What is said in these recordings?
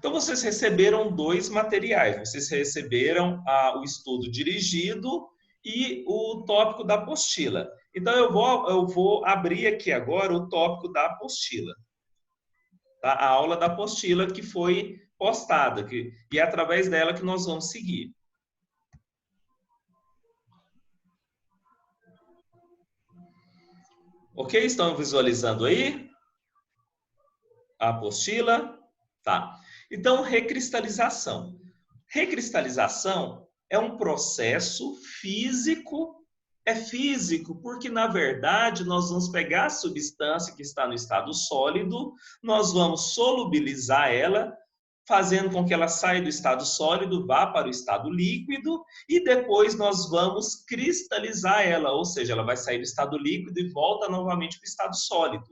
Então, vocês receberam dois materiais. Vocês receberam o estudo dirigido e o tópico da apostila. Então, eu vou abrir aqui agora o tópico da apostila. Tá? A aula da apostila que foi postada, e é através dela que nós vamos seguir. Ok? Estão visualizando aí a apostila? Tá. Então, recristalização. Recristalização é um processo físico. É físico porque, na verdade, nós vamos pegar a substância que está no estado sólido, nós vamos solubilizar ela, fazendo com que ela saia do estado sólido, vá para o estado líquido, e depois nós vamos cristalizar ela, ou seja, ela vai sair do estado líquido e volta novamente para o estado sólido.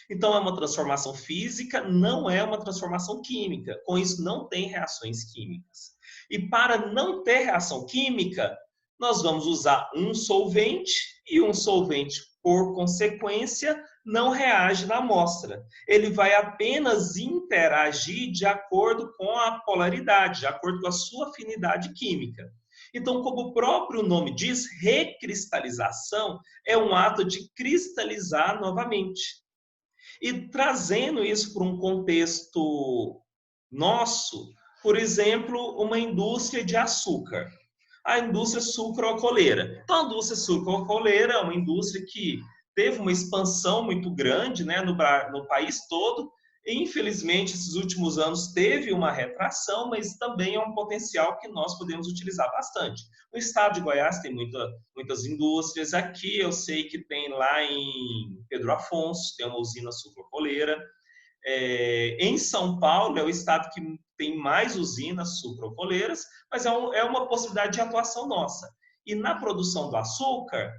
Então, é uma transformação física, não é uma transformação química. Com isso, não tem reações químicas. E para não ter reação química, nós vamos usar um solvente, e um solvente, por consequência, não reage na amostra. Ele vai apenas interagir de acordo com a polaridade, de acordo com a sua afinidade química. Então, como o próprio nome diz, recristalização é um ato de cristalizar novamente. E trazendo isso para um contexto nosso, por exemplo, uma indústria de açúcar. A indústria sucroalcooleira. Então, a indústria sucroalcooleira é uma indústria que teve uma expansão muito grande, né, no país todo. E, infelizmente, esses últimos anos teve uma retração, mas também é um potencial que nós podemos utilizar bastante. No estado de Goiás tem muitas indústrias. Aqui eu sei que tem lá em Pedro Afonso, tem uma usina sucroalcooleira. Em São Paulo é o estado que tem mais usinas sucroalcooleiras, mas é uma possibilidade de atuação nossa. E na produção do açúcar,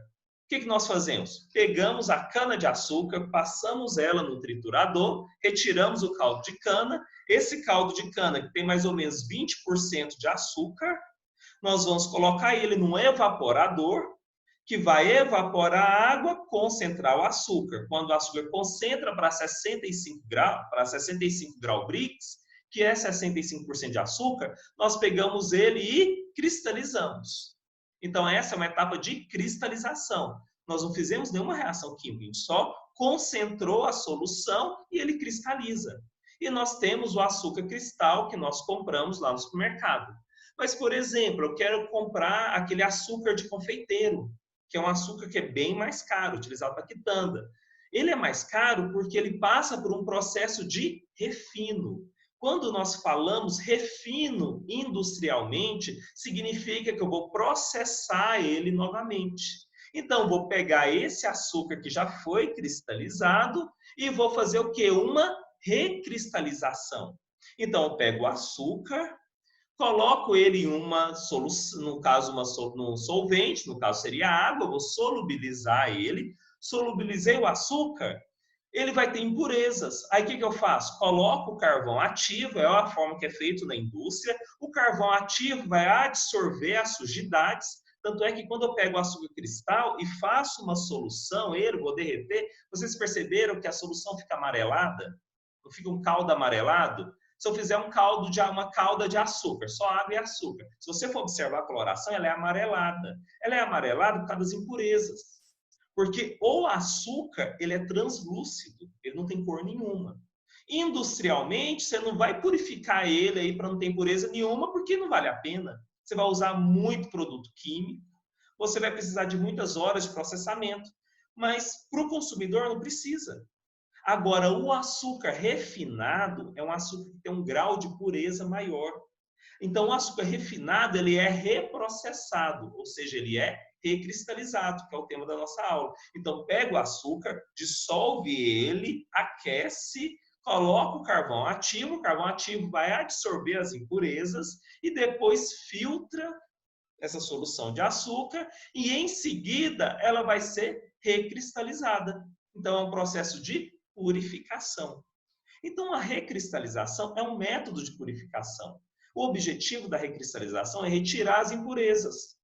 o que nós fazemos? Pegamos a cana-de-açúcar, passamos ela no triturador, retiramos o caldo de cana. Esse caldo de cana, que tem mais ou menos 20% de açúcar, nós vamos colocar ele num evaporador, que vai evaporar a água, concentrar o açúcar. Quando o açúcar concentra para 65 graus Brix, que é 65% de açúcar, nós pegamos ele e cristalizamos. Então, essa é uma etapa de cristalização. Nós não fizemos nenhuma reação química, a gente só concentrou a solução e ele cristaliza. E nós temos o açúcar cristal que nós compramos lá no supermercado. Mas, por exemplo, eu quero comprar aquele açúcar de confeiteiro, que é um açúcar que é bem mais caro, utilizado para quitanda. Ele é mais caro porque ele passa por um processo de refino. Quando nós falamos refino industrialmente, significa que eu vou processar ele novamente. Então, vou pegar esse açúcar que já foi cristalizado e vou fazer o quê? Uma recristalização. Então, eu pego o açúcar, coloco ele em uma solução, no caso, num solvente, no caso seria água, vou solubilizar ele, solubilizei o açúcar, ele vai ter impurezas. Aí o que eu faço? Coloco o carvão ativo, é a forma que é feito na indústria, o carvão ativo vai absorver as sujidades, tanto é que quando eu pego o açúcar cristal e faço uma solução, ele vou derreter, vocês perceberam que a solução fica amarelada? Não fica um caldo amarelado? Se eu fizer uma calda de açúcar, só água e açúcar. Se você for observar a coloração, ela é amarelada. Ela é amarelada por causa das impurezas. Porque o açúcar, ele é translúcido, ele não tem cor nenhuma. Industrialmente, você não vai purificar ele aí para não ter impureza nenhuma, porque não vale a pena. Você vai usar muito produto químico, você vai precisar de muitas horas de processamento, mas para o consumidor não precisa. Agora, o açúcar refinado é um açúcar que tem um grau de pureza maior. Então, o açúcar refinado, ele é reprocessado, ou seja, ele é recristalizado, que é o tema da nossa aula. Então, pega o açúcar, dissolve ele, aquece, coloca o carvão ativo vai absorver as impurezas e depois filtra essa solução de açúcar e, em seguida, ela vai ser recristalizada. Então, é um processo de purificação. Então, a recristalização é um método de purificação. O objetivo da recristalização é retirar as impurezas.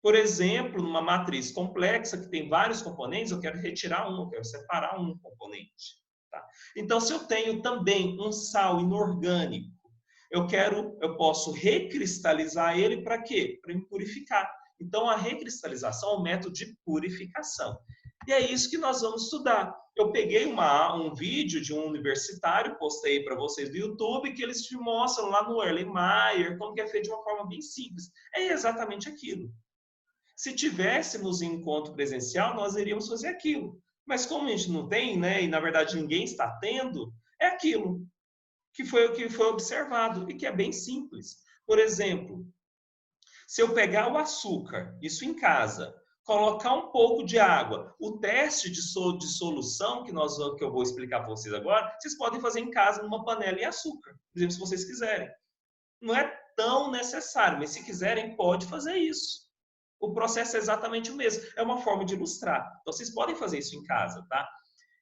Por exemplo, numa matriz complexa que tem vários componentes, eu quero retirar um, eu quero separar um componente. Tá? Então, se eu tenho também um sal inorgânico Eu posso recristalizar ele para quê? Para me purificar. Então, a recristalização é um método de purificação. E é isso que nós vamos estudar. Eu peguei um vídeo de um universitário, postei para vocês do YouTube, que eles te mostram lá no Erlenmeyer, como que é feito de uma forma bem simples. É exatamente aquilo. Se tivéssemos encontro presencial, nós iríamos fazer aquilo. Mas como a gente não tem, né, e na verdade ninguém está tendo, é aquilo que foi o que foi observado e que é bem simples. Por exemplo, se eu pegar o açúcar, isso em casa, colocar um pouco de água, o teste de solução que eu vou explicar para vocês agora, vocês podem fazer em casa numa panela em açúcar, por exemplo, se vocês quiserem. Não é tão necessário, mas se quiserem, pode fazer isso. O processo é exatamente o mesmo. É uma forma de ilustrar. Então, vocês podem fazer isso em casa, tá?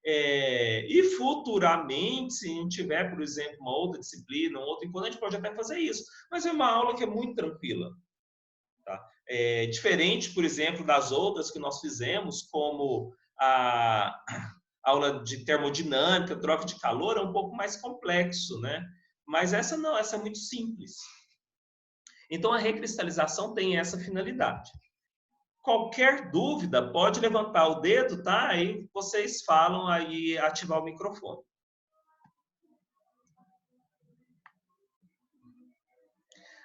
E futuramente, se a gente tiver, por exemplo, uma outra disciplina, um outro encontro, a gente pode até fazer isso. Mas é uma aula que é muito tranquila. Tá? Diferente, por exemplo, das outras que nós fizemos, como a aula de termodinâmica, troca de calor, é um pouco mais complexo, né? Mas essa não, essa é muito simples. Então, a recristalização tem essa finalidade. Qualquer dúvida, pode levantar o dedo, tá? Aí vocês falam aí, ativar o microfone.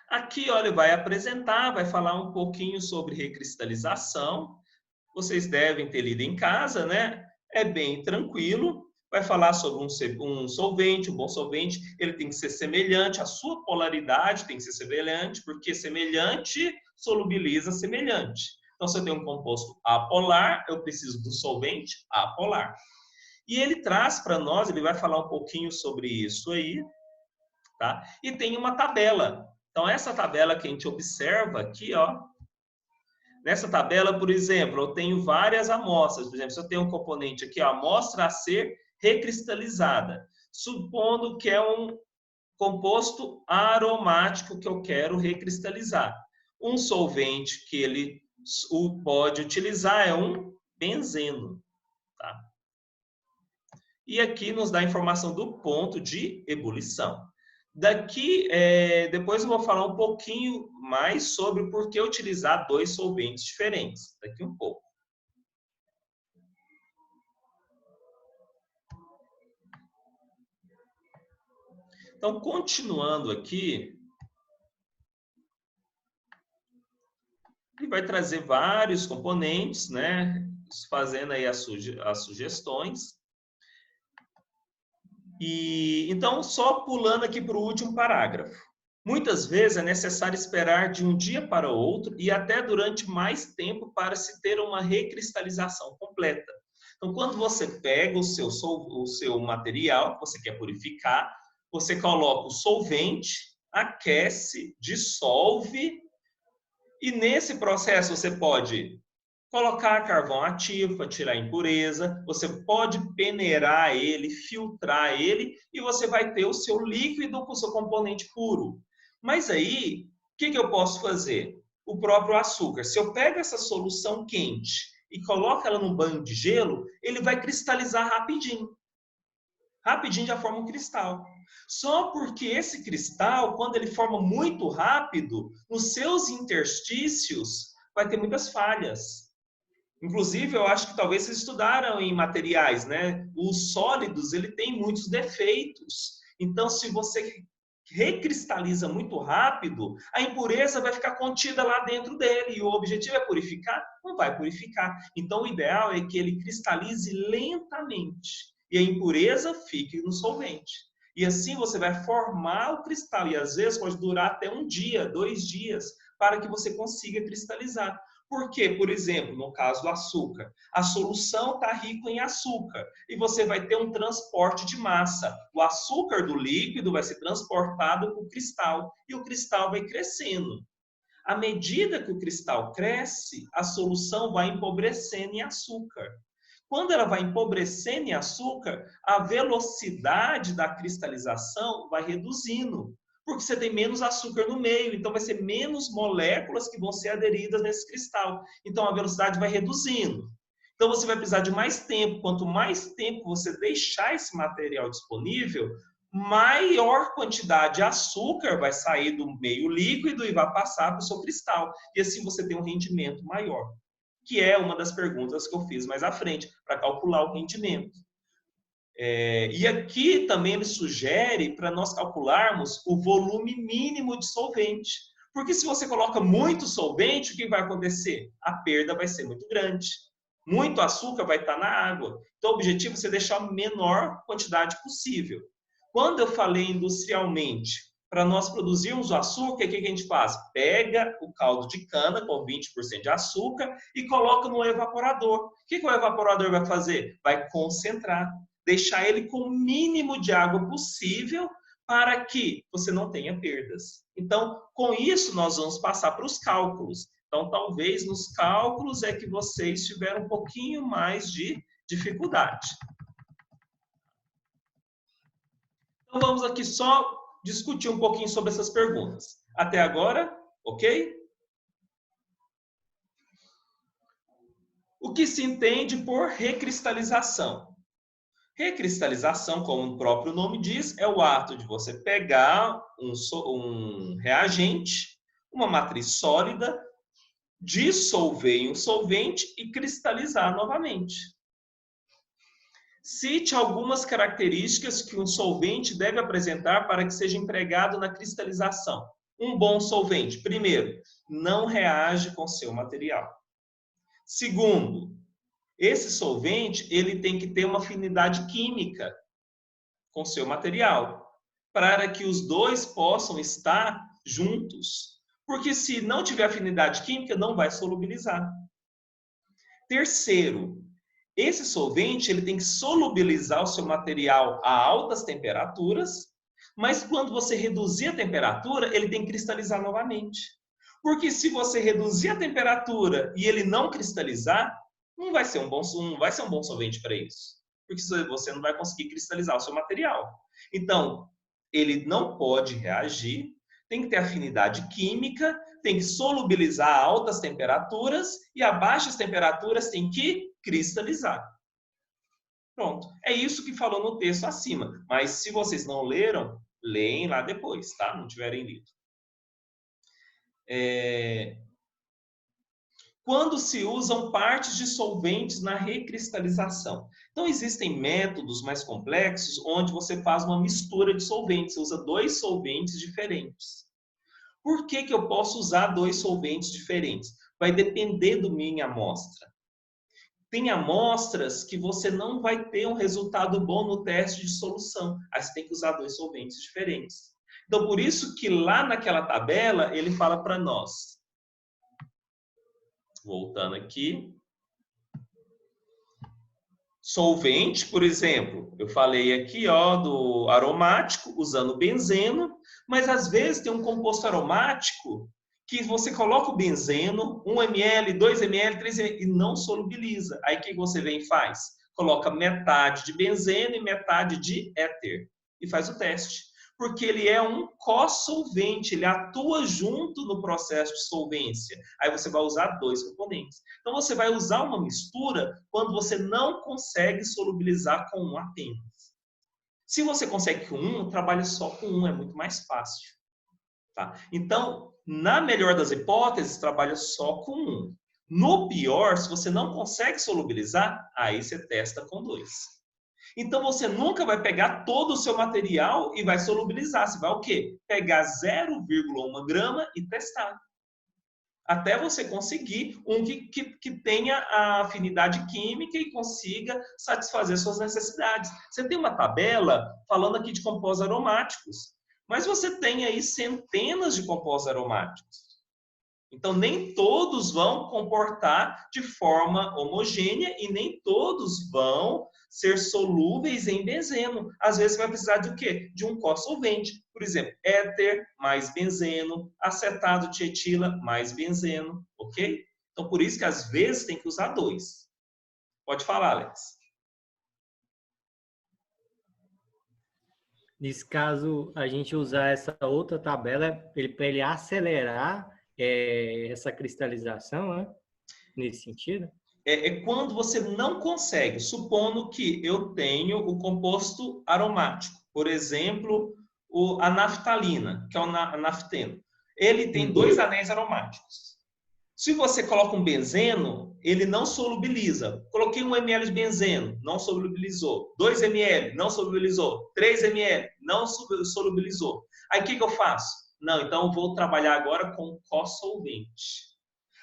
Aqui, olha, vai apresentar, vai falar um pouquinho sobre recristalização. Vocês devem ter lido em casa, né? É bem tranquilo. Vai falar sobre um solvente, um bom solvente. Ele tem que ser semelhante, a sua polaridade tem que ser semelhante, porque semelhante solubiliza semelhante. Então, se eu tenho um composto apolar, eu preciso do solvente apolar. E ele traz para nós, ele vai falar um pouquinho sobre isso aí, tá? E tem uma tabela. Então, essa tabela que a gente observa aqui, ó, nessa tabela, por exemplo, eu tenho várias amostras. Por exemplo, se eu tenho um componente aqui, a amostra a ser recristalizada, supondo que é um composto aromático que eu quero recristalizar. Um solvente que ele pode utilizar é um benzeno. Tá? E aqui nos dá a informação do ponto de ebulição. Daqui, depois eu vou falar um pouquinho mais sobre por que utilizar dois solventes diferentes. Daqui um pouco. Então, continuando aqui, ele vai trazer vários componentes, né? Fazendo aí as sugestões. Então, só pulando aqui para o último parágrafo. Muitas vezes é necessário esperar de um dia para outro e até durante mais tempo para se ter uma recristalização completa. Então, quando você pega o seu material que você quer purificar, você coloca o solvente, aquece, dissolve, e nesse processo você pode colocar carvão ativo para tirar a impureza, você pode peneirar ele, filtrar ele, e você vai ter o seu líquido com o seu componente puro. Mas aí, o que eu posso fazer? O próprio açúcar. Se eu pego essa solução quente e coloco ela num banho de gelo, ele vai cristalizar rapidinho. Rapidinho já forma um cristal. Só porque esse cristal, quando ele forma muito rápido, nos seus interstícios, vai ter muitas falhas. Inclusive, eu acho que talvez vocês estudaram em materiais, né? Os sólidos, ele tem muitos defeitos. Então, se você recristaliza muito rápido, a impureza vai ficar contida lá dentro dele. E o objetivo é purificar? Não vai purificar. Então, o ideal é que ele cristalize lentamente e a impureza fique no solvente. E assim você vai formar o cristal. E às vezes pode durar até um dia, 2 dias, para que você consiga cristalizar. Porque, por exemplo, no caso do açúcar, a solução está rica em açúcar e você vai ter um transporte de massa. O açúcar do líquido vai ser transportado para o cristal e o cristal vai crescendo. À medida que o cristal cresce, a solução vai empobrecendo em açúcar. Quando ela vai empobrecendo em açúcar, a velocidade da cristalização vai reduzindo. Porque você tem menos açúcar no meio, então vai ser menos moléculas que vão ser aderidas nesse cristal. Então a velocidade vai reduzindo. Então você vai precisar de mais tempo. Quanto mais tempo você deixar esse material disponível, maior quantidade de açúcar vai sair do meio líquido e vai passar para o seu cristal. E assim você tem um rendimento maior, que é uma das perguntas que eu fiz mais à frente, para calcular o rendimento. E aqui também ele sugere para nós calcularmos o volume mínimo de solvente. Porque se você coloca muito solvente, o que vai acontecer? A perda vai ser muito grande. Muito açúcar vai estar na água. Então, o objetivo é você deixar a menor quantidade possível. Quando eu falei industrialmente, para nós produzirmos o açúcar, o que a gente faz? Pega o caldo de cana com 20% de açúcar e coloca no evaporador. O que o evaporador vai fazer? Vai concentrar, deixar ele com o mínimo de água possível para que você não tenha perdas. Então, com isso, nós vamos passar para os cálculos. Então, talvez nos cálculos é que vocês tiveram um pouquinho mais de dificuldade. Então, vamos aqui só discutir um pouquinho sobre essas perguntas. Até agora, ok? O que se entende por recristalização? Recristalização, como o próprio nome diz, é o ato de você pegar um reagente, uma matriz sólida, dissolver em um solvente e cristalizar novamente. Cite algumas características que um solvente deve apresentar para que seja empregado na cristalização. Um bom solvente, primeiro, não reage com seu material. Segundo, esse solvente ele tem que ter uma afinidade química com seu material, para que os dois possam estar juntos. Porque se não tiver afinidade química, não vai solubilizar. Terceiro, esse solvente ele tem que solubilizar o seu material a altas temperaturas, mas quando você reduzir a temperatura, ele tem que cristalizar novamente. Porque se você reduzir a temperatura e ele não cristalizar, não vai ser um bom solvente para isso. Porque você não vai conseguir cristalizar o seu material. Então, ele não pode reagir, tem que ter afinidade química, tem que solubilizar a altas temperaturas e a baixas temperaturas tem que cristalizar. Pronto. É isso que falou no texto acima. Mas se vocês não leram, leem lá depois, tá? Não tiverem lido. Quando se usam partes de solventes na recristalização. Então, existem métodos mais complexos onde você faz uma mistura de solventes. Você usa 2 solventes diferentes. Por que eu posso usar 2 solventes diferentes? Vai depender da minha amostra. Tem amostras que você não vai ter um resultado bom no teste de solução. Aí você tem que usar 2 solventes diferentes. Então, por isso que lá naquela tabela, ele fala para nós. Voltando aqui. Solvente, por exemplo, eu falei aqui do aromático, usando benzeno, mas às vezes tem um composto aromático que você coloca o benzeno, 1 ml, 2 ml, 3 ml, e não solubiliza. Aí o que você vem e faz? Coloca metade de benzeno e metade de éter e faz o teste. Porque ele é um co-solvente, ele atua junto no processo de solvência. Aí você vai usar 2 componentes. Então você vai usar uma mistura quando você não consegue solubilizar com um apenas. Se você consegue com um, trabalha só com um, é muito mais fácil. Tá? Então, na melhor das hipóteses, trabalha só com um. No pior, se você não consegue solubilizar, aí você testa com 2. Então, você nunca vai pegar todo o seu material e vai solubilizar. Você vai o quê? Pegar 0,1 grama e testar. Até você conseguir um que tenha a afinidade química e consiga satisfazer suas necessidades. Você tem uma tabela falando aqui de compostos aromáticos, mas você tem aí centenas de compostos aromáticos. Então, nem todos vão comportar de forma homogênea e nem todos vão ser solúveis em benzeno. Às vezes, você vai precisar de o quê? De um co-solvente. Por exemplo, éter mais benzeno, acetato de etila mais benzeno, ok? Então, por isso que às vezes tem que usar 2. Pode falar, Alex. Nesse caso, a gente usar essa outra tabela para ele acelerar essa cristalização, né? Nesse sentido? É quando você não consegue, supondo que eu tenho o composto aromático. Por exemplo, a naftalina, que é o nafteno. Ele tem 2 anéis aromáticos. Se você coloca um benzeno, ele não solubiliza. Coloquei 1 ml de benzeno, não solubilizou. 2 ml, não solubilizou. 3 ml, não solubilizou. Aí o que eu faço? Não, então eu vou trabalhar agora com co-solvente.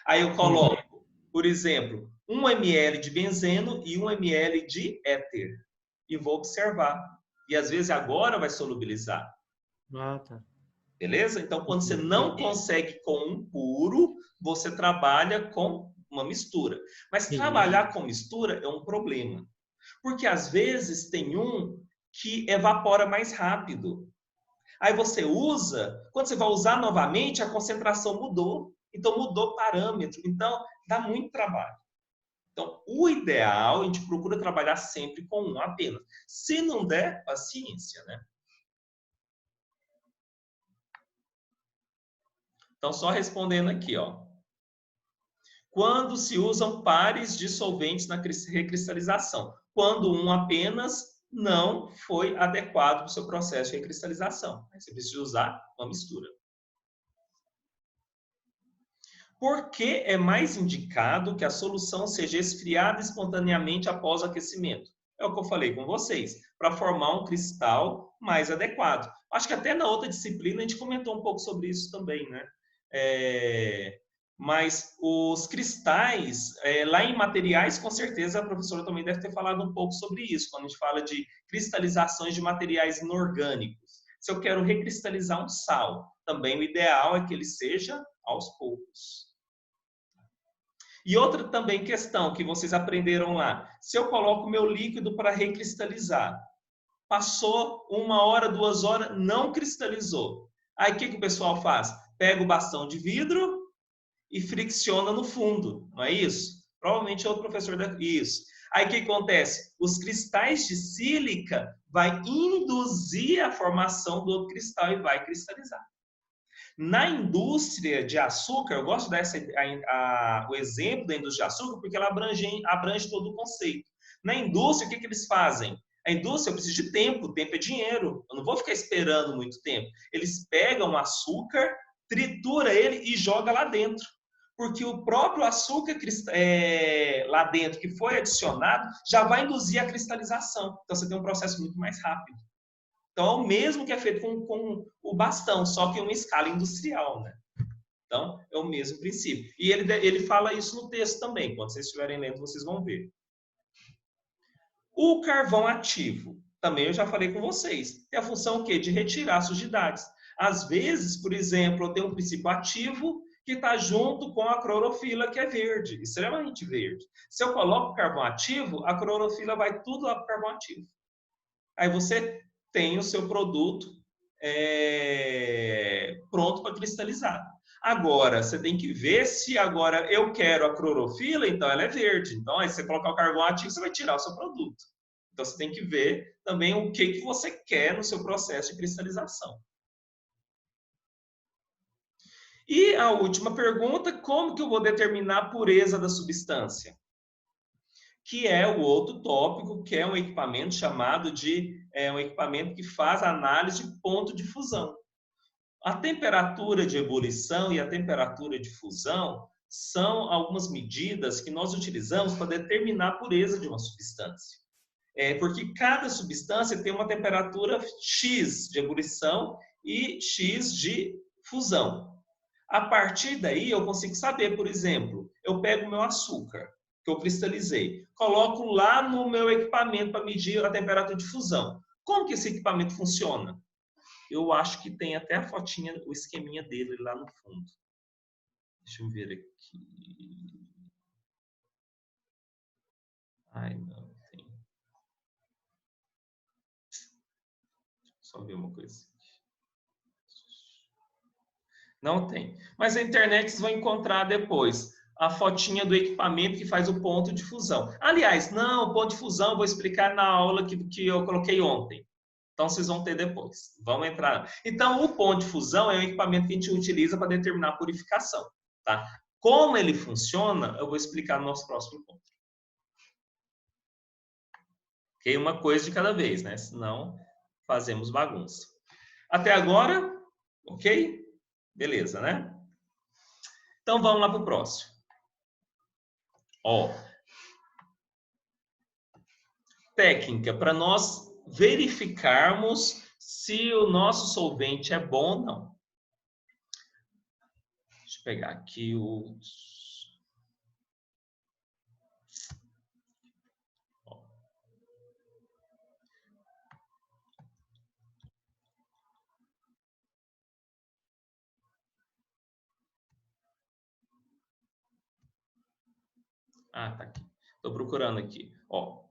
Aí eu coloco, por exemplo, 1 ml de benzeno e 1 ml de éter. E vou observar. E às vezes agora vai solubilizar. Ah, tá. Beleza? Então, quando você não consegue com um puro, você trabalha com uma mistura. Mas trabalhar com mistura é um problema. Porque às vezes tem um que evapora mais rápido. Aí você usa, quando você vai usar novamente, a concentração mudou. Então, mudou o parâmetro. Então, dá muito trabalho. Então, o ideal, a gente procura trabalhar sempre com um apenas. Se não der, paciência, né? Então, só respondendo aqui, ó. Quando se usam pares de solventes na recristalização? Quando um apenas não foi adequado para o seu processo de recristalização. Aí você precisa usar uma mistura. Por que é mais indicado que a solução seja esfriada espontaneamente após o aquecimento? É o que eu falei com vocês, para formar um cristal mais adequado. Acho que até na outra disciplina a gente comentou um pouco sobre isso também, né? Mas os cristais, lá em materiais, com certeza a professora também deve ter falado um pouco sobre isso, quando a gente fala de cristalizações de materiais inorgânicos. Se eu quero recristalizar um sal, também o ideal é que ele seja aos poucos. E outra também questão que vocês aprenderam lá, se eu coloco meu líquido para recristalizar, passou 1 hora, 2 horas, não cristalizou. Aí o que o pessoal faz? Pega o bastão de vidro e fricciona no fundo, não é isso? Provavelmente é o professor da... Isso. Aí o que acontece? Os cristais de sílica vai induzir a formação do outro cristal e vai cristalizar. Na indústria de açúcar, eu gosto de dar o exemplo da indústria de açúcar porque ela abrange todo o conceito. Na indústria, o que eles fazem? A indústria precisa de tempo é dinheiro. Eu não vou ficar esperando muito tempo. Eles pegam o açúcar, tritura ele e joga lá dentro. Porque o próprio açúcar lá dentro que foi adicionado já vai induzir a cristalização. Então você tem um processo muito mais rápido. Então, é o mesmo que é feito com o bastão, só que em uma escala industrial, né? Então, é o mesmo princípio. E ele fala isso no texto também. Quando vocês estiverem lendo, vocês vão ver. O carvão ativo, também eu já falei com vocês. Tem a função o quê? De retirar sujidades. Às vezes, por exemplo, eu tenho um princípio ativo que está junto com a clorofila, que é verde, extremamente verde. Se eu coloco carvão ativo, a clorofila vai tudo lá para o carvão ativo. Aí você tem o seu produto pronto para cristalizar. Agora, você tem que ver se agora eu quero a clorofila, então ela é verde. Então, aí você colocar o carvão ativo, você vai tirar o seu produto. Então, você tem que ver também o que você quer no seu processo de cristalização. E a última pergunta, como que eu vou determinar a pureza da substância? Que é o outro tópico, que é um equipamento chamado de um equipamento que faz análise de ponto de fusão. A temperatura de ebulição e a temperatura de fusão são algumas medidas que nós utilizamos para determinar a pureza de uma substância. Porque cada substância tem uma temperatura X de ebulição e X de fusão. A partir daí, eu consigo saber, por exemplo, eu pego o meu açúcar, que eu cristalizei, coloco lá no meu equipamento para medir a temperatura de fusão. Como que esse equipamento funciona? Eu acho que tem até a fotinha, o esqueminha dele lá no fundo. Deixa eu ver aqui. Ai, não tem. Só ver uma coisa. Não tem. Mas a internet vocês vão encontrar depois a fotinha do equipamento que faz o ponto de fusão. Aliás, não, o ponto de fusão eu vou explicar na aula que eu coloquei ontem. Então, vocês vão ter depois. Vamos entrar. Então, o ponto de fusão é um equipamento que a gente utiliza para determinar a purificação. Tá? Como ele funciona, eu vou explicar no nosso próximo ponto. Ok? Uma coisa de cada vez, né? Senão, fazemos bagunça. Até agora, ok? Beleza, né? Então, vamos lá para o próximo. Ó, técnica para nós verificarmos se o nosso solvente é bom ou não. Deixa eu pegar aqui o... Ah, tá aqui. Estou procurando aqui. Ó.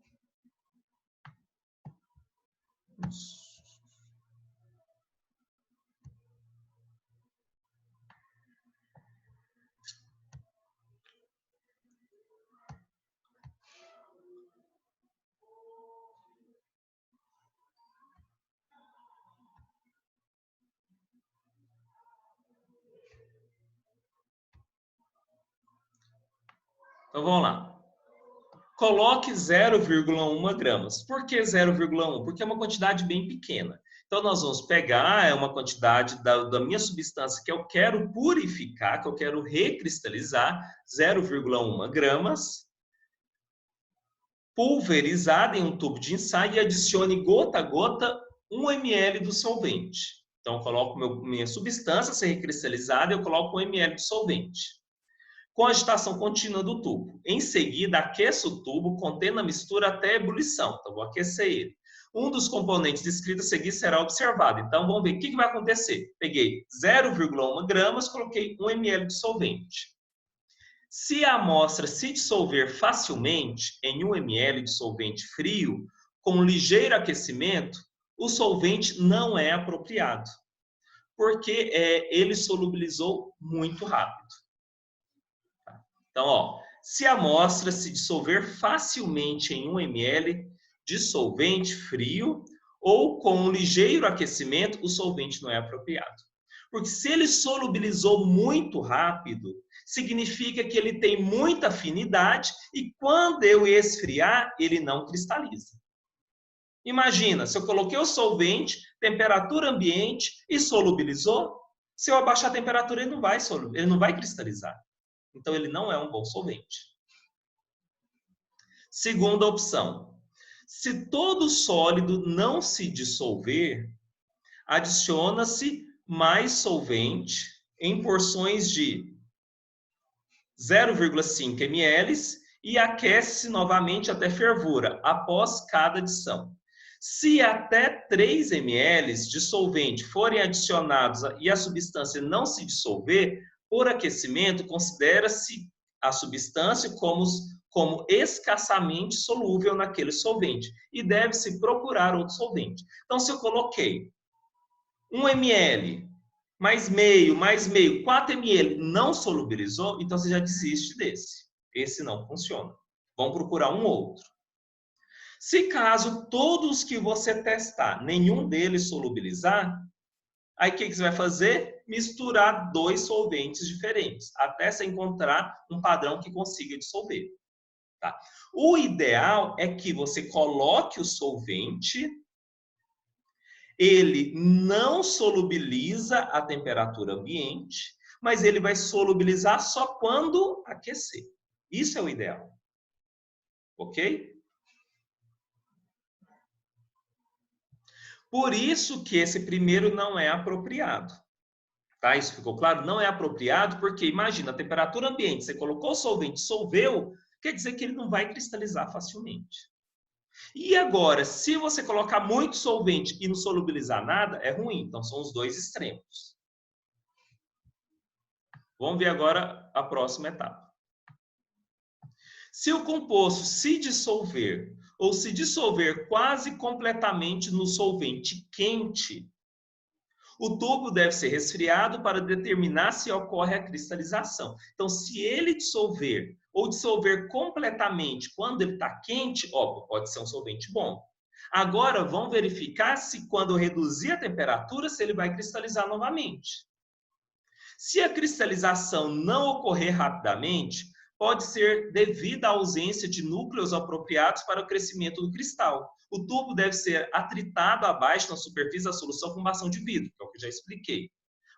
Então, vamos lá. Coloque 0,1 gramas. Por que 0,1? Porque é uma quantidade bem pequena. Então, nós vamos pegar uma quantidade da minha substância que eu quero purificar, que eu quero recristalizar, 0,1 gramas, pulverizada em um tubo de ensaio e adicione gota a gota 1 ml do solvente. Então, eu coloco minha substância a ser recristalizada e eu coloco 1 ml de solvente. Com a agitação contínua do tubo. Em seguida, aqueço o tubo contendo a mistura até a ebulição. Então, vou aquecer ele. Um dos componentes descritos a seguir será observado. Então, vamos ver o que vai acontecer. Peguei 0,1 gramas, coloquei 1 ml de solvente. Se a amostra se dissolver facilmente em 1 ml de solvente frio, com ligeiro aquecimento, o solvente não é apropriado, porque ele solubilizou muito rápido. Então, ó, se a amostra se dissolver facilmente em 1 ml de solvente frio ou com um ligeiro aquecimento, o solvente não é apropriado. Porque se ele solubilizou muito rápido, significa que ele tem muita afinidade e quando eu esfriar, ele não cristaliza. Imagina, se eu coloquei o solvente, temperatura ambiente e solubilizou, se eu abaixar a temperatura, ele não vai cristalizar. Então, ele não é um bom solvente. Segunda opção. Se todo sólido não se dissolver, adiciona-se mais solvente em porções de 0,5 ml e aquece novamente até fervura, após cada adição. Se até 3 ml de solvente forem adicionados e a substância não se dissolver, por aquecimento, considera-se a substância como escassamente solúvel naquele solvente e deve-se procurar outro solvente. Então, se eu coloquei 1 ml, mais meio, 4 ml, não solubilizou, então você já desiste desse. Esse não funciona. Vamos procurar um outro. Se caso todos que você testar, nenhum deles solubilizar, aí o que você vai fazer? Misturar 2 solventes diferentes, até você encontrar um padrão que consiga dissolver. Tá? O ideal é que você coloque o solvente, ele não solubiliza a temperatura ambiente, mas ele vai solubilizar só quando aquecer. Isso é o ideal. Ok? Por isso que esse primeiro não é apropriado. Tá? Isso ficou claro? Não é apropriado porque, imagina, a temperatura ambiente, você colocou o solvente, dissolveu, quer dizer que ele não vai cristalizar facilmente. E agora, se você colocar muito solvente e não solubilizar nada, é ruim. Então, são os dois extremos. Vamos ver agora a próxima etapa. Se o composto se dissolver ou se dissolver quase completamente no solvente quente, o tubo deve ser resfriado para determinar se ocorre a cristalização. Então, se ele dissolver ou dissolver completamente quando ele está quente, pode ser um solvente bom. Agora, vamos verificar se quando eu reduzir a temperatura, se ele vai cristalizar novamente. Se a cristalização não ocorrer rapidamente, pode ser devido à ausência de núcleos apropriados para o crescimento do cristal. O tubo deve ser atritado abaixo na superfície da solução com bastão de vidro, que é o que eu já expliquei.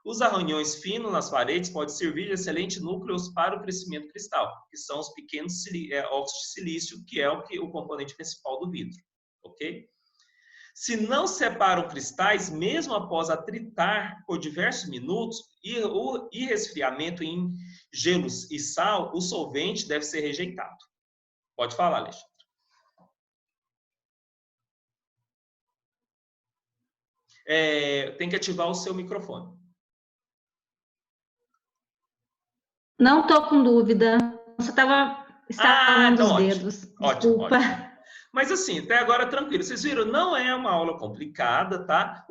Os arranhões finos nas paredes podem servir de excelentes núcleos para o crescimento do cristal, que são os pequenos óxidos de silício, que é o componente principal do vidro. Ok? Se não separam cristais, mesmo após atritar por diversos minutos e resfriamento em gelos e sal, o solvente deve ser rejeitado. Pode falar, Alexandre. Tem que ativar o seu microfone. Não estou com dúvida. Você estava estalando os dedos. Desculpa. Ótimo. Mas assim, até agora tranquilo. Vocês viram, não é uma aula complicada, tá?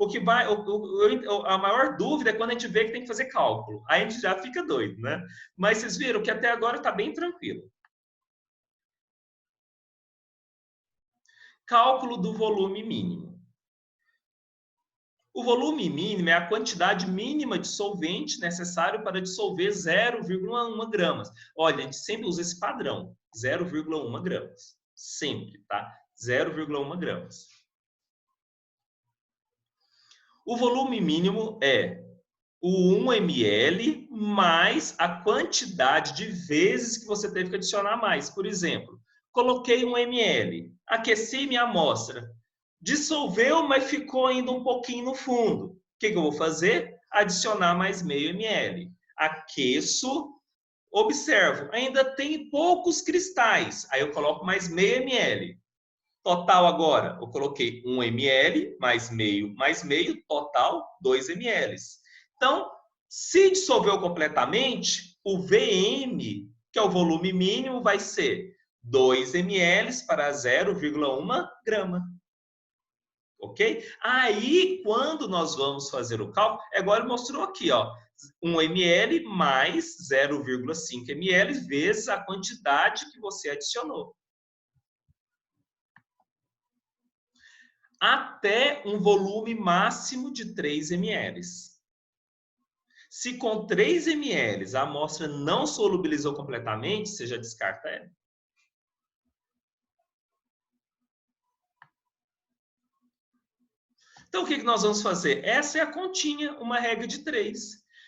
A maior dúvida é quando a gente vê que tem que fazer cálculo. Aí a gente já fica doido, né? Mas vocês viram que até agora está bem tranquilo. Cálculo do volume mínimo. O volume mínimo é a quantidade mínima de solvente necessário para dissolver 0,1 gramas. Olha, a gente sempre usa esse padrão, 0,1 gramas. Sempre, tá? 0,1 gramas. O volume mínimo é o 1 ml mais a quantidade de vezes que você teve que adicionar mais. Por exemplo, coloquei 1 ml, aqueci minha amostra, dissolveu, mas ficou ainda um pouquinho no fundo. O que eu vou fazer? Adicionar mais meio ml. Aqueço, observo, ainda tem poucos cristais. Aí eu coloco mais meio ml. Total agora, eu coloquei 1 ml, mais meio, total 2 ml. Então, se dissolveu completamente, o VM, que é o volume mínimo, vai ser 2 ml para 0,1 grama. Ok? Aí, quando nós vamos fazer o cálculo, agora ele mostrou aqui, ó, 1 ml mais 0,5 ml vezes a quantidade que você adicionou. Até um volume máximo de 3 ml. Se com 3 ml a amostra não solubilizou completamente, você já descarta ela. Então, o que nós vamos fazer? Essa é a continha, uma regra de 3.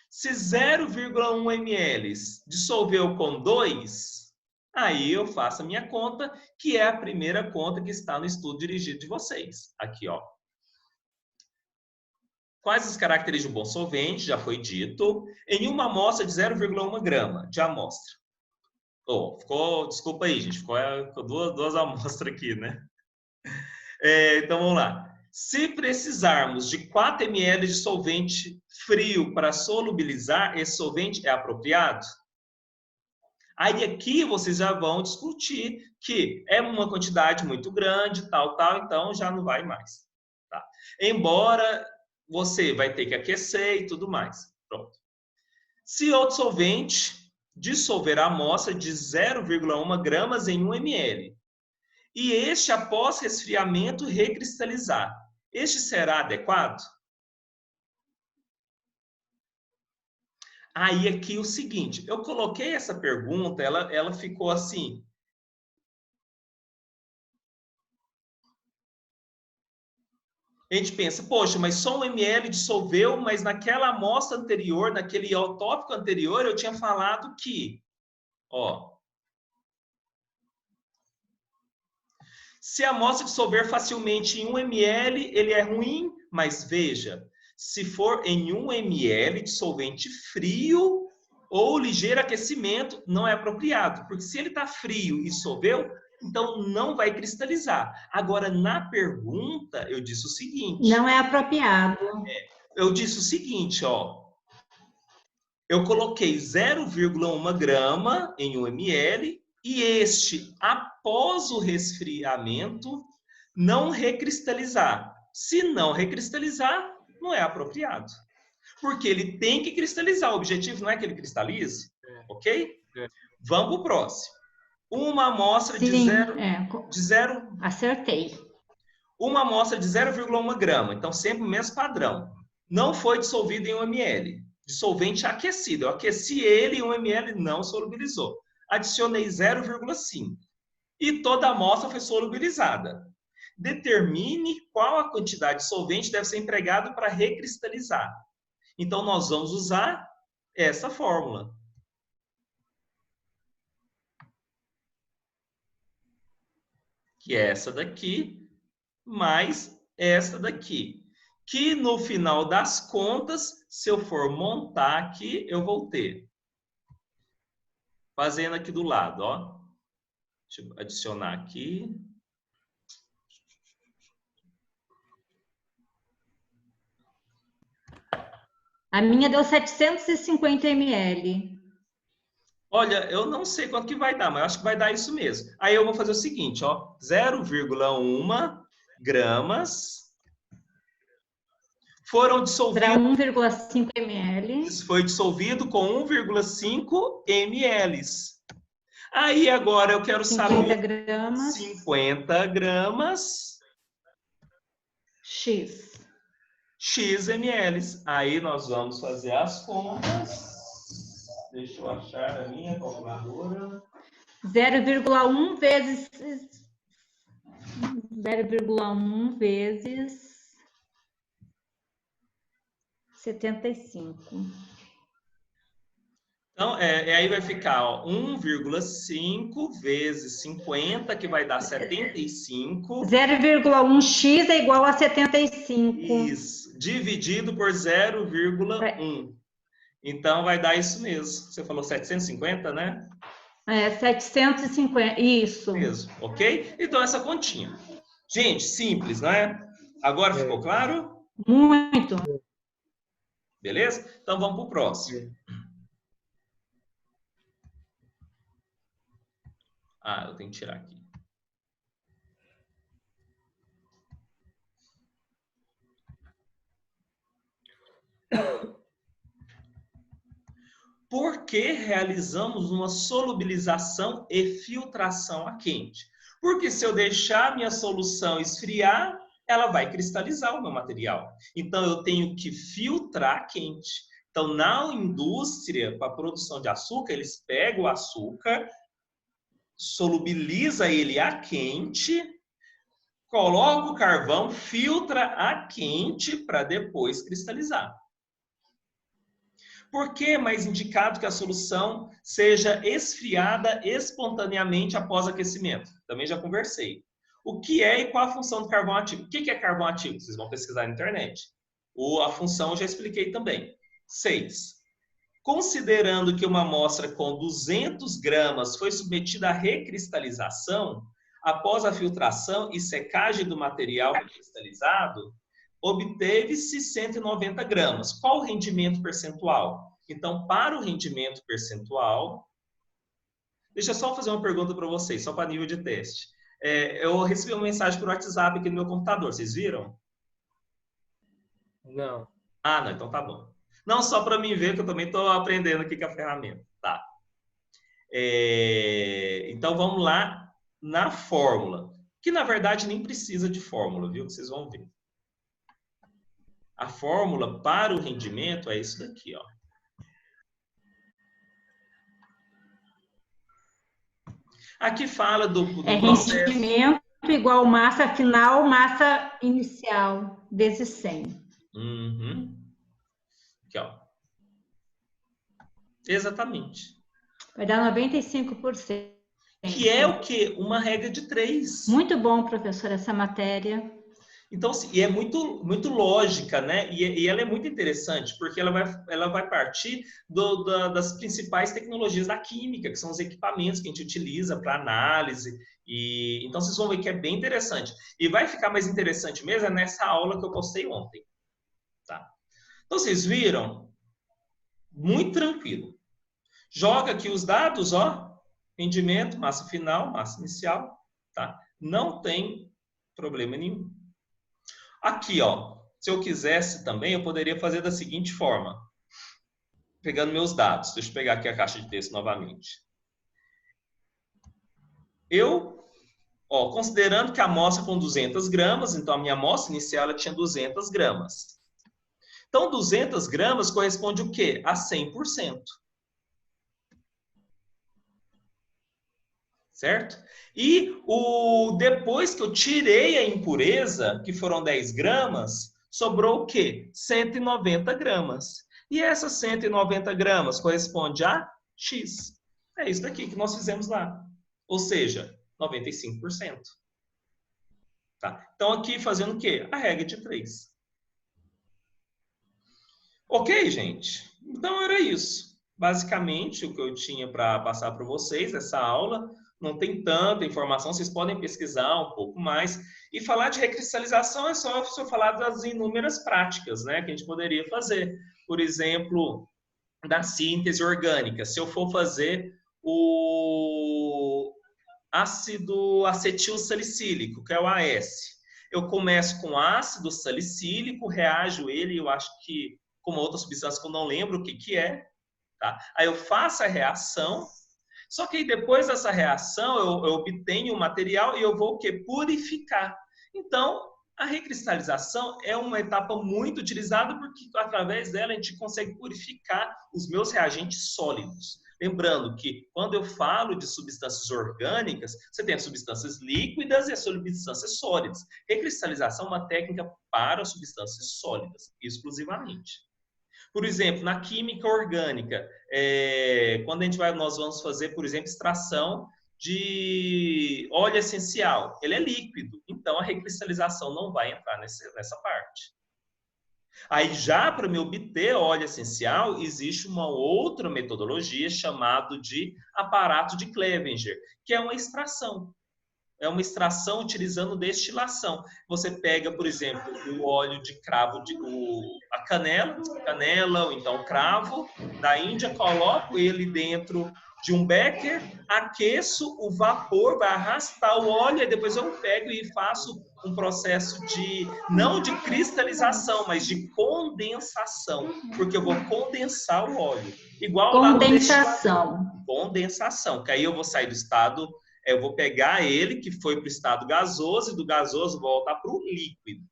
Se 0,1 ml dissolveu com 2, aí eu faço a minha conta, que é a primeira conta que está no estudo dirigido de vocês. Aqui, ó. Quais as características de um bom solvente? Já foi dito. Em uma amostra de 0,1 grama de amostra. Desculpa aí, gente. Ficou duas amostras aqui, né? Então, vamos lá. Se precisarmos de 4 ml de solvente frio para solubilizar, esse solvente é apropriado? Aí aqui vocês já vão discutir que é uma quantidade muito grande, tal, então já não vai mais. Tá? Embora você vai ter que aquecer e tudo mais. Pronto. Se outro solvente dissolver a amostra de 0,1 gramas em 1 ml, e este, após resfriamento, recristalizar, este será adequado? Aí aqui o seguinte, eu coloquei essa pergunta, ela ficou assim. A gente pensa, poxa, mas só 1 ml dissolveu, mas naquela amostra anterior, naquele tópico anterior, eu tinha falado que, ó, se a amostra dissolver facilmente em 1 ml, ele é ruim, mas veja, se for em 1 ml de solvente frio ou ligeiro aquecimento, não é apropriado, porque se ele está frio e dissolveu, então não vai cristalizar. Agora, na pergunta, eu disse o seguinte... Não é apropriado. Eu disse o seguinte, ó. Eu coloquei 0,1 grama em 1 ml e este, após o resfriamento, não recristalizar. Se não recristalizar, não é apropriado. Porque ele tem que cristalizar. O objetivo não é que ele cristalize, ok? Vamos para o próximo. Uma amostra de zero... Acertei. Uma amostra de 0,1 grama. Então, sempre o mesmo padrão. Não foi dissolvido em 1 ml. Dissolvente aquecido. Eu aqueci ele em 1 ml, não solubilizou. adicionei 0,5 e toda a amostra foi solubilizada. Determine qual a quantidade de solvente deve ser empregado para recristalizar. Então, nós vamos usar essa fórmula. Que é essa daqui, mais essa daqui. Que no final das contas, se eu for montar aqui, eu vou ter. Fazendo aqui do lado, ó. Deixa eu adicionar aqui. A minha deu 750 ml. Olha, eu não sei quanto que vai dar, mas eu acho que vai dar isso mesmo. Aí eu vou fazer o seguinte, ó. 0,1 gramas foram dissolvidos... Para 1,5 ml. Isso foi dissolvido com 1,5 ml. Aí agora eu quero 50 saber... gramas. 50 gramas... X ml. Aí nós vamos fazer as contas. Deixa eu achar a minha calculadora. 0,1 vezes 75. Então, aí vai ficar 1,5 vezes 50, que vai dar 75. 0,1x é igual a 75. Isso. Dividido por 0,1. Então, vai dar isso mesmo. Você falou 750, né? 750, isso. Mesmo, ok? Então, essa continha. Gente, simples, não é? Agora ficou claro? Muito. Beleza? Então, vamos para o próximo. Eu tenho que tirar aqui. Por que realizamos uma solubilização e filtração a quente? Porque se eu deixar a minha solução esfriar, ela vai cristalizar o meu material. Então, eu tenho que filtrar quente. Então, na indústria, para a produção de açúcar, eles pegam o açúcar, solubiliza ele a quente, coloca o carvão, filtra a quente para depois cristalizar. Por que é mais indicado que a solução seja esfriada espontaneamente após aquecimento? Também já conversei. O que é e qual a função do carvão ativo? O que é carvão ativo? Vocês vão pesquisar na internet. A função eu já expliquei também. 6. Considerando que uma amostra com 200 gramas foi submetida à recristalização, após a filtração e secagem do material recristalizado, obteve-se 190 gramas. Qual o rendimento percentual? Então, para o rendimento percentual... Deixa eu só fazer uma pergunta para vocês, só para nível de teste. Eu recebi uma mensagem por WhatsApp aqui no meu computador, vocês viram? Não. Não, então tá bom. Não, só para mim ver, que eu também estou aprendendo aqui com a ferramenta. Tá. Então, vamos lá na fórmula. Que, na verdade, nem precisa de fórmula, viu? Vocês vão ver. A fórmula para o rendimento é isso daqui, ó. Aqui fala do processo. Rendimento igual massa final, massa inicial, vezes 100. Aqui, ó. Exatamente. Vai dar 95%. Que é o quê? Uma regra de 3. Muito bom, professor, essa matéria. Então, e é muito, muito lógica, né? E ela é muito interessante, porque ela vai partir das principais tecnologias da química, que são os equipamentos que a gente utiliza para análise. Então, vocês vão ver que é bem interessante. E vai ficar mais interessante mesmo nessa aula que eu postei ontem. Tá? Então, vocês viram? Muito tranquilo. Joga aqui os dados, ó. Rendimento, massa final, massa inicial. Tá? Não tem problema nenhum. Aqui, ó, se eu quisesse também, eu poderia fazer da seguinte forma. Pegando meus dados. Deixa eu pegar aqui a caixa de texto novamente. Considerando que a amostra com 200 gramas, então a minha amostra inicial ela tinha 200 gramas. Então, 200 gramas corresponde o quê? A 100%. certo? E depois que eu tirei a impureza, que foram 10 gramas, sobrou o quê? 190 gramas. E essas 190 gramas corresponde a X. É isso daqui que nós fizemos lá. Ou seja, 95%. Tá? Então, aqui fazendo o quê? A regra de 3. Ok, gente? Então, era isso. Basicamente, o que eu tinha para passar para vocês, essa aula. Não tem tanta informação, vocês podem pesquisar um pouco mais. E falar de recristalização é só se eu falar das inúmeras práticas, né, que a gente poderia fazer. Por exemplo, da síntese orgânica. Se eu for fazer o ácido acetil salicílico, que é o AS, eu começo com ácido salicílico, reajo ele, eu acho que com uma outra substância que eu não lembro o que é, tá? Aí eu faço a reação, só que depois dessa reação eu obtenho o material e eu vou o quê? Purificar. Então, a recristalização é uma etapa muito utilizada porque através dela a gente consegue purificar os meus reagentes sólidos. Lembrando que quando eu falo de substâncias orgânicas, você tem as substâncias líquidas e as substâncias sólidas. Recristalização é uma técnica para substâncias sólidas, exclusivamente. Por exemplo, na química orgânica, quando nós vamos fazer, por exemplo, extração de óleo essencial, ele é líquido, então a recristalização não vai entrar nessa parte. Aí já para me obter óleo essencial, existe uma outra metodologia chamada de aparato de Clevenger, que é uma extração. É uma extração utilizando destilação. Você pega, por exemplo, o óleo de cravo, a canela, ou então o cravo da Índia, coloco ele dentro de um becker, aqueço, o vapor vai arrastar o óleo, e depois eu pego e faço um processo não de cristalização, mas de condensação, porque eu vou condensar o óleo. Igual condensação. Condensação, que aí eu vou sair do estado, eu vou pegar ele, que foi para o estado gasoso, e do gasoso voltar para o líquido.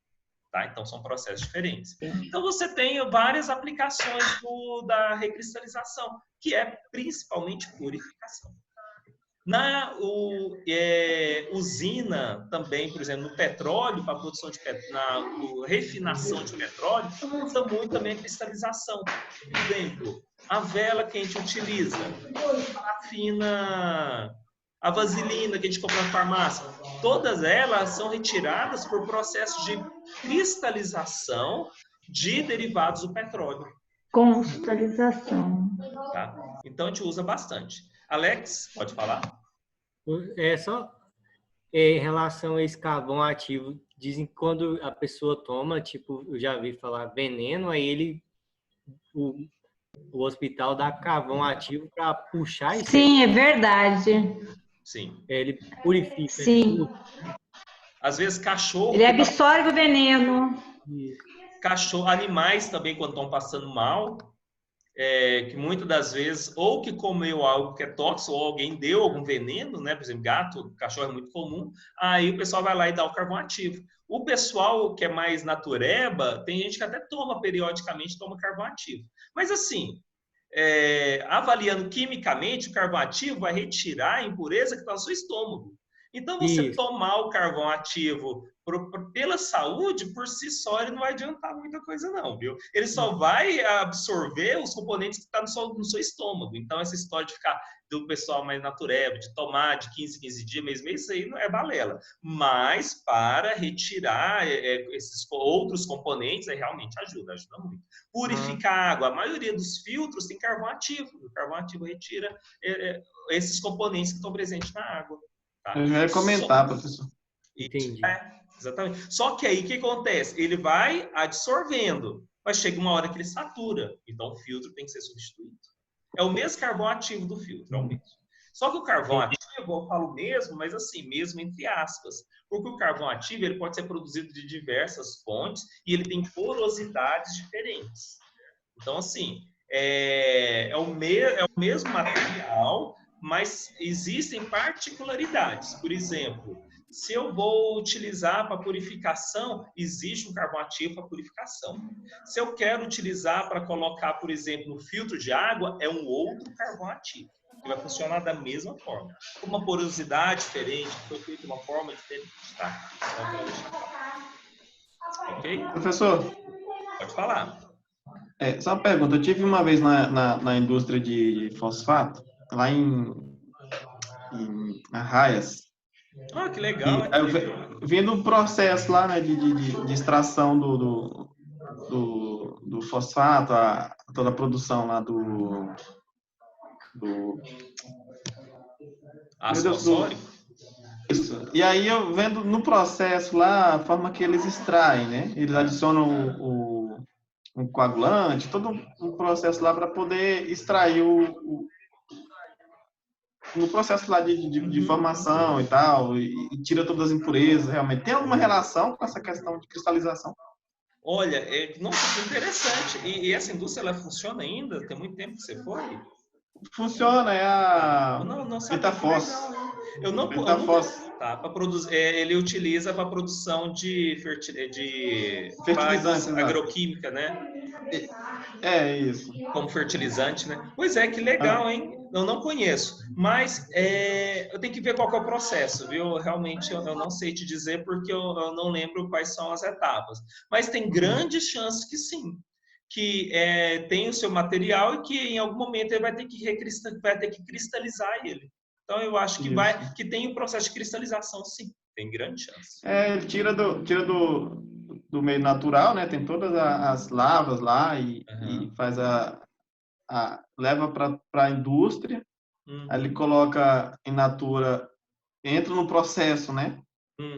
Tá? Então, são processos diferentes. Então, você tem várias aplicações da recristalização, que é principalmente purificação. Na usina também, por exemplo, no petróleo, para a produção de na refinação de petróleo, usa muito também a cristalização. Por exemplo, a vela que a gente utiliza, a parafina, a vaselina que a gente compra na farmácia, todas elas são retiradas por processo de cristalização de derivados do petróleo. Cristalização. Tá? Então, a gente usa bastante. Alex, pode falar? Só em relação a esse carvão ativo, dizem que quando a pessoa toma, tipo, eu já vi falar veneno, aí o hospital dá carvão ativo para puxar isso. Sim, é verdade. Sim. Ele purifica. Sim. Às vezes cachorro... Ele absorve o veneno. Cachorro, animais também, quando estão passando mal, que muitas das vezes, ou que comeu algo que é tóxico, ou alguém deu algum veneno, né? Por exemplo, gato, cachorro é muito comum, aí o pessoal vai lá e dá o carvão ativo. O pessoal que é mais natureba, tem gente que até toma periodicamente, toma carvão ativo. Mas assim, avaliando quimicamente, o carvão ativo vai retirar a impureza que está no seu estômago. Então, você tomar o carvão ativo pela saúde, por si só, ele não vai adiantar muita coisa não, viu? Ele só vai absorver os componentes que estão no seu estômago. Então, essa história de ficar do pessoal mais natureba, de tomar de 15 dias, mês, isso aí não é balela. Mas, para retirar esses outros componentes, aí realmente ajuda muito. Purificar água. A maioria dos filtros tem carvão ativo. O carvão ativo retira esses componentes que estão presentes na água. Tá? Eu já ia comentar, professor. Entendi. Exatamente. Só que aí o que acontece? Ele vai absorvendo, mas chega uma hora que ele satura. Então o filtro tem que ser substituído. É o mesmo carvão ativo do filtro, é o mesmo. Só que o carvão ativo, eu falo mesmo, mas assim, mesmo entre aspas. Porque o carvão ativo ele pode ser produzido de diversas fontes e ele tem porosidades diferentes. Então, assim, é o mesmo material, mas existem particularidades. Por exemplo, Se eu vou utilizar para purificação, existe um carvão ativo para purificação. Se eu quero utilizar para colocar, por exemplo, no filtro de água, é um outro carvão ativo, que vai funcionar da mesma forma. Com uma porosidade diferente, foi feito de uma forma diferente, tá? Ok? Professor, Pode falar. só uma pergunta. Eu tive uma vez na indústria de fosfato, lá em Arraias. Ah, que legal, hein? Vendo o processo lá, né, de extração do fosfato, toda a produção lá do ácido fosfórico? Isso. E aí eu vendo no processo lá a forma que eles extraem, né? Eles adicionam um coagulante, todo um processo lá para poder extrair no processo lá de formação e tal, e tira todas as impurezas, realmente. Tem alguma relação com essa questão de cristalização? Olha, nossa, que interessante. E essa indústria, ela funciona ainda? Tem muito tempo que você foi? Funciona, é a não Betafos. Eu não tá, para produzir, ele utiliza para produção de fertilizantes agroquímica, né? É isso. Como fertilizante, né? Pois é, que legal, hein? Eu não conheço, mas eu tenho que ver qual que é o processo, viu? Realmente eu não sei te dizer porque eu não lembro quais são as etapas. Mas tem grandes chances que sim, que tem o seu material e que em algum momento ele vai ter que cristalizar ele. Então eu acho que tem o processo de cristalização, sim. Tem grande chance. Ele tira do meio natural, né? Tem todas as lavas lá e faz leva para a indústria. Aí ele coloca em natura, entra no processo, né?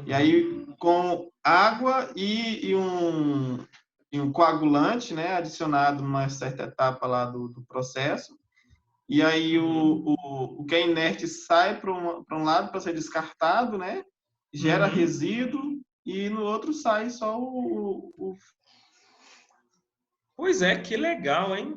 E aí com água e um coagulante, né? Adicionado numa certa etapa lá do processo. E aí o que é inerte sai para um lado para ser descartado, né? Gera resíduo e no outro sai só Pois é, que legal, hein?